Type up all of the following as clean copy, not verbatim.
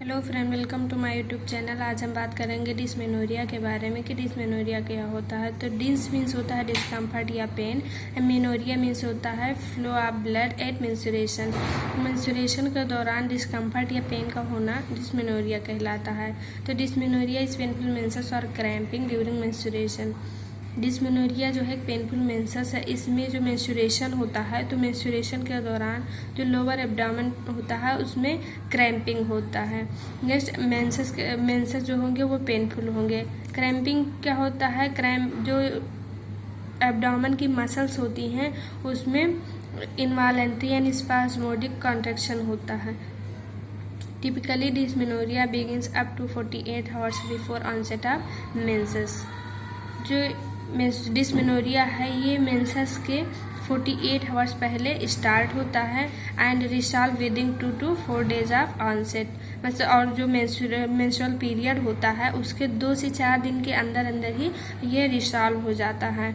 Hello friend, welcome to my YouTube channel. आज हम बात करेंगे डिस्मेनोरिया के बारे में कि डिस्मेनोरिया क्या होता है। तो डिस मीन्स होता है डिस्कम्फर्ट या पेन। मेनोरिया मीन्स होता है flow of blood at menstruation. Menstruation के दौरान डिस्कम्फर्ट या पेन का होना डिस्मेनोरिया कहलाता है। तो डिस्मेनोरिया इज पेनफुल मेंसेस और क्रैम्पिंग ड्यूरिंग मेंस्ट्रुएशन। डिस्मेनोरिया जो है पेनफुल मेंसेस है। इसमें जो मेंस्ट्रुएशन होता है तो मेंस्ट्रुएशन के दौरान जो लोअर एब्डोमेन होता है उसमें क्रैम्पिंग होता है। नेक्स्ट मेंसेस जो होंगे वो पेनफुल होंगे। क्रैम्पिंग क्या होता है? क्रैम्प जो एब्डोमेन की मसल्स होती हैं उसमें इनवॉलेंट्री एंड स्पास्मोडिक कॉन्ट्रैक्शन होता है। Typically dysmenorrhoea begins up to 48 hours before onset of menses. जो डिस्मेनोरिया है ये मेंसेस के 48 आवर्स पहले स्टार्ट होता है and resolve within 2 to 4 days of onset. मतलब और जो मेंस्ट्रुअल पीरियड होता है उसके 2 से 4 दिन के अंदर अंदर ही ये रिसॉल्व हो जाता है।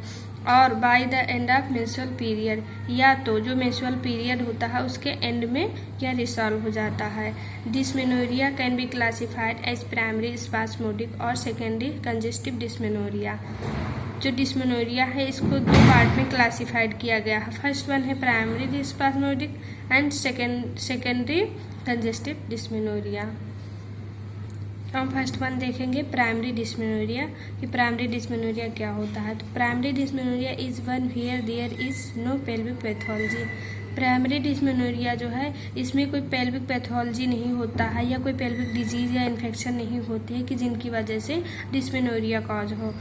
और by the end of menstrual period, या तो जो मेंस्ट्रुअल पीरियड होता है उसके एंड में यह रिसॉल्व हो जाता है। Dysmenorrhoea can be classified as primary spasmodic और सेकेंडरी कंजेस्टिव डिस्मेनोरिया। जो डिस्मेनोरिया है इसको 2 पार्ट में क्लासिफाइड किया गया है। फर्स्ट वन है primary spasmodic and secondary congestive dysmenorrhoea. हम फर्स्ट वन देखेंगे प्राइमरी डिस्मेनोरिया कि प्राइमरी डिस्मेनोरिया क्या होता है। तो primary dysmenorrhoea is one where there is no pelvic pathology. Primary dysmenorrhoea जो है इसमें कोई पेल्विक पैथोलॉजी नहीं होता है या कोई पेल्विक डिजीज या इन्फेक्शन नहीं होती है कि जिनकी वजह से डिस्मेनोरिया कॉज हो।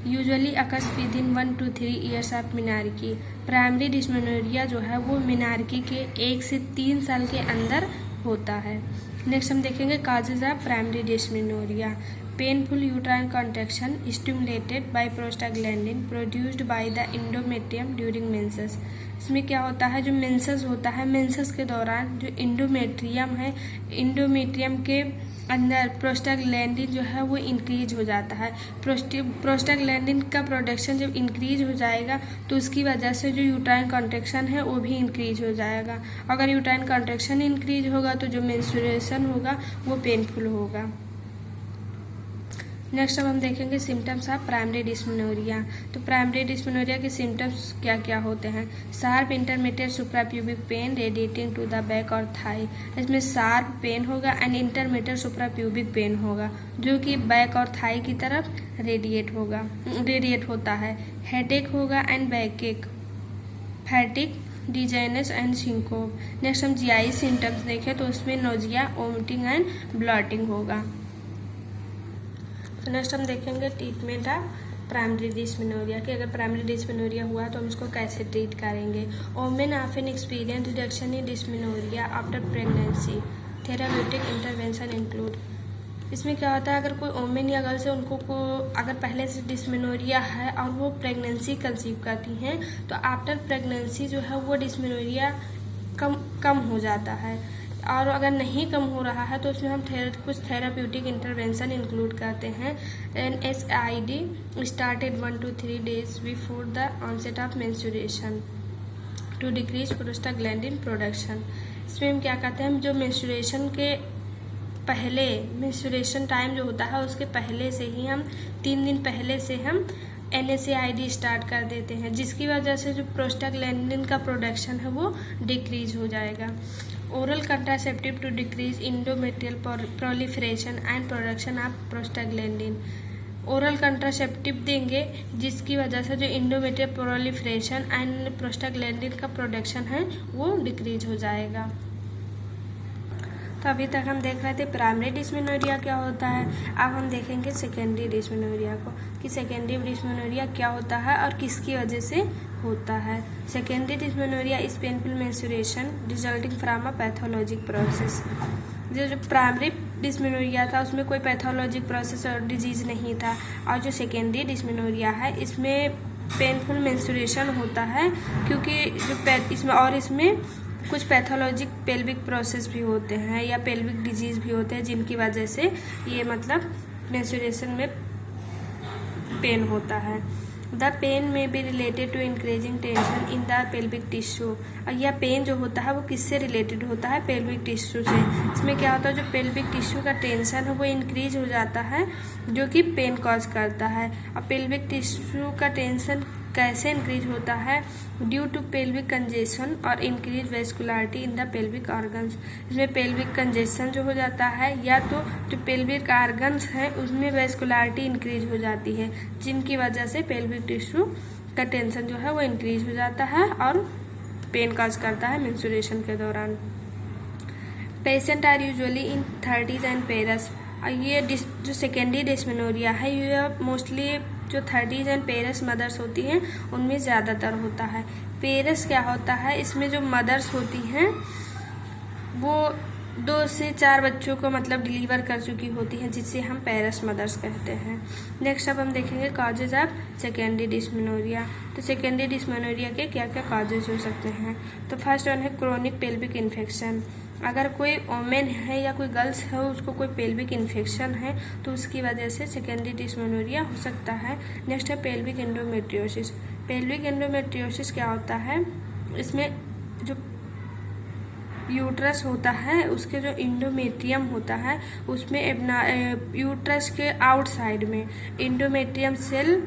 Usually occurs within 1 to 3 years of menarche. Primary dysmenorrhoea जो है वो मिनार्की के 1 से 3 साल के अंदर होता है। नेक्स्ट हम देखेंगे causes of primary dysmenorrhoea. Painful uterine contraction stimulated by prostaglandin produced by the endometrium during menses. इसमें क्या होता है, जो मेंसेस होता है मेंसेस के दौरान जो इंडोमेट्रियम है, इंडोमेट्रियम के अंदर प्रोस्टाग्लैंडिन जो है वो इंक्रीज हो जाता है। प्रोस्टाग्लैंडिन का प्रोडक्शन जब इंक्रीज हो जाएगा तो उसकी वजह से जो यूट्राइन कॉन्ट्रैक्शन है वो भी इंक्रीज हो जाएगा। अगर यूट्राइन कॉन्ट्रैक्शन इंक्रीज होगा तो जो मेंस्ट्रुएशन होगा वो पेनफुल होगा। नेक्स्ट अब हम देखेंगे सिम्टम्स ऑफ प्राइमरी डिस्मेनोरिया। तो प्राइमरी डिस्मेनोरिया के सिम्टम्स क्या क्या होते हैं। Sharp intermediate suprapubic pain radiating to the back और थाई। इसमें शार्प पेन होगा एंड इंटरमीडिएट सुप्राप्यूबिक पेन होगा जो कि बैक और थाई की तरफ रेडिएट होता है। हेडेक होगा and बैकएक, फैटिक, designs and syncope. Next हम जीआई सिम्टम्स देखें तो उसमें नोजिया, वोमिटिंग एंड ब्लॉटिंग होगा। नेक्स्ट हम देखेंगे ट्रीटमेंट ऑफ प्राइमरी डिस्मेनोरिया कि अगर प्राइमरी डिस्मेनोरिया हुआ तो हम इसको कैसे ट्रीट करेंगे। Women often experience reduction in dysmenorrhoea after pregnancy. Therapeutic intervention include. इसमें क्या होता है, अगर कोई वोमेन या गर्ल्स है उनको अगर पहले से डिस्मेनोरिया है और वो प्रेगनेंसी कंसीव करती हैं तो आफ्टर प्रेगनेंसी जो है वो डिस्मेनोरिया कम हो जाता है। और अगर नहीं कम हो रहा है तो उसमें हम कुछ थेराप्यूटिक इंटरवेंशन इंक्लूड करते हैं। NSAID started 1 to 3 days before the onset of menstruation to decrease prostaglandin production. इसमें हम क्या करते हैं, हम जो मेंस्ट्रुएशन के पहले मेंस्ट्रुएशन टाइम जो होता है उसके पहले से ही हम 3 दिन पहले से हम NSAID स्टार्ट कर देते हैं जिसकी वजह से जो प्रोस्टाग्लैंडिन का प्रोडक्शन है वो डिक्रीज हो जाएगा। Oral contraceptive to decrease endometrial proliferation and production of prostaglandin. Oral contraceptive देंगे जिसकी वजह से जो इंडोमेट्रियल प्रोलिफरेशन एंड प्रोस्टाग्लैंडिन का प्रोडक्शन है वो डिक्रीज हो जाएगा। तो अभी तक हम देख रहे थे प्राइमरी डिस्मेनोरिया क्या होता है। अब हम देखेंगे सेकेंडरी डिस्मेनोरिया को कि सेकेंडरी डिस्मेनोरिया क्या होता है और किसकी वजह से होता है। Secondary dysmenorrhoea is painful menstruation resulting from a pathologic process. जो प्राइमरी डिस्मेनोरिया था उसमें कोई पैथोलॉजिक प्रोसेस और डिजीज नहीं था, और जो सेकेंडरी डिस्मेनोरिया है इसमें पेनफुल मेंस्ट्रुएशन होता है क्योंकि जो इसमें कुछ पैथोलॉजिक पेल्विक प्रोसेस भी होते हैं या पेल्विक डिजीज भी होते हैं जिनकी वजह से ये मतलब मेंस्ट्रुएशन में पेन होता है। The pain may be related to increasing tension in the pelvic tissue. और यह पेन जो होता है वो किससे रिलेटेड होता है? पेल्विक टिश्यू से। इसमें क्या होता है, जो पेल्विक टिश्यू का टेंशन है वो इंक्रीज हो जाता है, जो कि पेन कॉज करता है। और पेल्विक टिश्यू का टेंशन कैसे इंक्रीज होता है? ड्यू टू पेल्विक कंजेशन और increase vascularity in the pelvic organs. इसमें पेल्विक कंजेशन जो हो जाता है, या तो जो पेल्विक ऑर्गन्स हैं उसमें वेस्कुलरिटी इंक्रीज हो जाती है, जिनकी वजह से पेल्विक टिश्यू का टेंशन जो है वो इंक्रीज हो जाता है और पेन कॉज करता है मेंस्ट्रुएशन के दौरान। Patients are usually in 30s and parous. ये जो सेकेंडरी डिस्मेनोरिया है ये मोस्टली जो 30s एंड पेरस मदर्स होती हैं उनमें ज़्यादातर होता है। पेरस क्या होता है, इसमें जो मदर्स होती हैं वो 2 से 4 बच्चों को मतलब डिलीवर कर चुकी होती हैं, जिससे हम पेरस मदर्स कहते हैं। नेक्स्ट अब हम देखेंगे कॉजेज ऑफ सेकेंडरी डिस्मेनोरिया। तो सेकेंडरी डिस्मेनोरिया के क्या क्या कॉजेज हो सकते हैं? तो फर्स्ट वन है क्रोनिक पेल्विक इन्फेक्शन। अगर कोई वोमेन है या कोई गर्ल्स है उसको कोई पेल्विक इन्फेक्शन है तो उसकी वजह से सेकेंडरी डिस्मेनोरिया हो सकता है। नेक्स्ट है पेल्विक एंडोमेट्रियोसिस। पेल्विक एंडोमेट्रियोसिस क्या होता है, इसमें जो यूट्रस होता है उसके जो इंडोमेट्रियम होता है उसमें यूट्रस के आउटसाइड में इंडोमेट्रियम सेल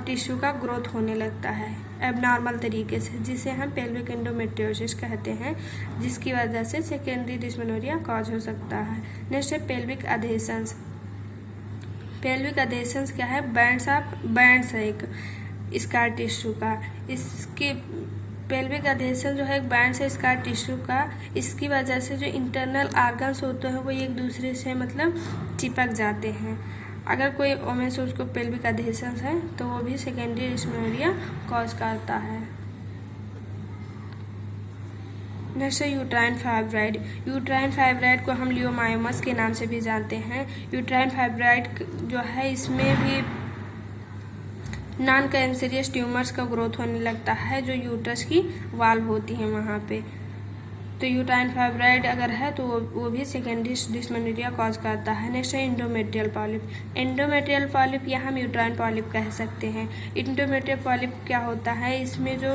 टिश्यू का ग्रोथ होने लगता है एबनॉर्मल तरीके से, जिसे हम पेल्विक एंडोमेट्रियोसिस कहते हैं, जिसकी वजह से सेकेंडरी डिस्मेनोरिया कॉज हो सकता है। नेक्स्ट है पेल्विक अधेशंस। पेल्विक अधेशंस क्या है? बैंड्स है एक स्कार टिश्यू का। इसके पेल्विक अधेशन जो है एक बैंड है स्कार टिश्यू का, इसकी वजह से जो इंटरनल ऑर्गन्स होते हैं वो एक दूसरे से मतलब चिपक जाते हैं। अगर कोई वोमेन से उसको पेल्विक अधेशन है तो वो भी सेकेंडरी डिस्मेनोरिया कॉज करता है। नेक्स्ट है यूट्राइन फाइब्राइड। यूट्राइन फाइब्राइड को हम लियोमायोमस के नाम से भी जानते हैं। यूट्राइन फाइब्राइड जो है इसमें भी नॉन कैंसरियस ट्यूमर्स का ग्रोथ होने लगता है जो यूट्रस की वाल्व होती है वहाँ पे। तो यूट्राइन फाइब्राइड अगर है तो वो भी सेकेंडरी डिस्मेनोरिया कॉज करता है। नेक्स्ट है इंडोमेट्रियल पॉलिप। इंडोमेट्रियल पॉलिप या हम यूट्राइन पॉलिप कह सकते हैं। इंडोमेट्रियल पॉलिप क्या होता है, इसमें जो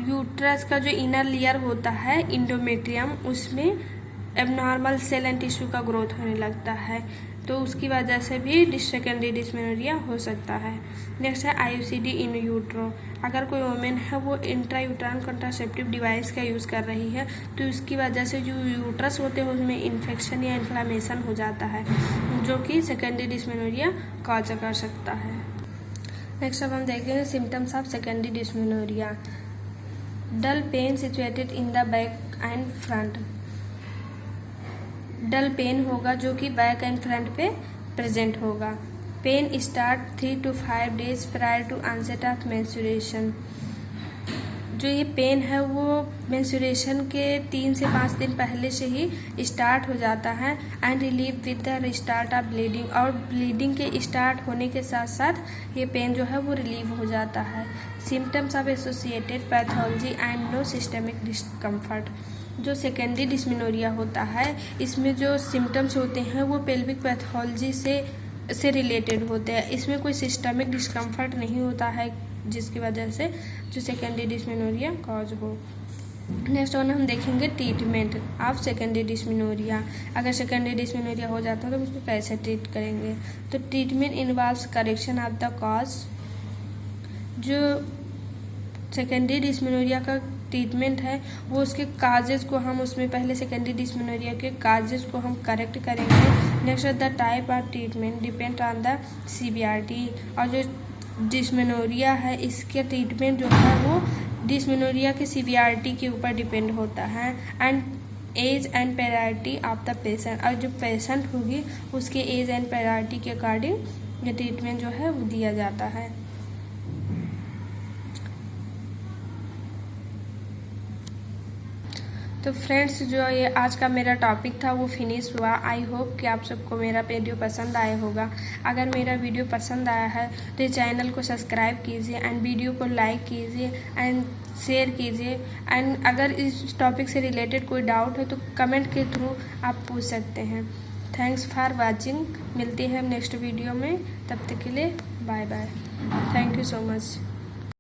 यूट्रस का जो इनर लेयर होता है इंडोमेट्रियम उसमें एबनॉर्मल सेल एंड टिश्यू का ग्रोथ होने लगता है, तो उसकी वजह से भी सेकेंडरी डिस्मेनोरिया हो सकता है। नेक्स्ट है आईयूसीडी इन यूट्रो। अगर कोई वोमेन है वो इंट्रायूट्राइन कंट्रासेप्टिव डिवाइस का यूज़ कर रही है तो उसकी वजह से जो यूट्रस होते हैं उसमें इन्फेक्शन या इन्फ्लामेशन हो जाता है, जो कि सेकेंडरी डिस्मेनोरिया कॉज कर सकता है। नेक्स्ट अब हम देखेंगे symptoms of secondary dysmenorrhoea. Dull pain situated in the back and front. Dull pain होगा जो कि बैक एंड फ्रंट पे प्रेजेंट होगा। Pain start 3 to 5 days prior to onset of menstruation. जो ये पेन है वो मेंस्ट्रुएशन के 3 से 5 दिन पहले से ही स्टार्ट हो जाता है and relieve with the start of bleeding. और ब्लीडिंग के स्टार्ट होने के साथ साथ ये पेन जो है वो रिलीव हो जाता है। Symptoms of associated pathology and no systemic discomfort. जो सेकेंडरी डिस्मेनोरिया होता है इसमें जो सिम्टम्स होते हैं वो पेल्विक पैथोलॉजी से रिलेटेड होते हैं। इसमें कोई सिस्टमिक डिस्कम्फर्ट नहीं होता है जिसकी वजह से जो सेकेंडरी डिस्मेनोरिया कॉज हो। नेक्स्ट वन हम देखेंगे ट्रीटमेंट ऑफ सेकेंडरी डिस्मेनोरिया। अगर सेकेंडरी डिस्मेनोरिया हो जाता है तो उसको कैसे ट्रीट करेंगे? तो treatment involves correction of the cause. जो सेकेंडरी डिस्मेनोरिया का ट्रीटमेंट है वो उसके काजेज को हम उसमें पहले सेकेंडरी डिस्मेनोरिया के काजेज को हम करेक्ट करेंगे। Next the type of treatment depend on the severity. और जो डिस्मेनोरिया है इसके ट्रीटमेंट जो है वो डिस्मेनोरिया की सीवियरिटी के ऊपर डिपेंड होता है and age and priority of the patient. और जो पेशेंट होगी उसके एज एंड प्रायोरिटी के अकॉर्डिंग ये ट्रीटमेंट जो है वो दिया जाता है। तो फ्रेंड्स जो ये आज का मेरा टॉपिक था वो फिनिश हुआ। आई होप कि आप सबको मेरा वीडियो पसंद आया होगा। अगर मेरा वीडियो पसंद आया है तो चैनल को सब्सक्राइब कीजिए एंड वीडियो को लाइक कीजिए एंड शेयर कीजिए। एंड अगर इस टॉपिक से रिलेटेड कोई डाउट है तो कमेंट के थ्रू आप पूछ सकते हैं। Thanks for watching. मिलते हैं नेक्स्ट वीडियो में, तब तक के लिए bye bye. Thank you so much.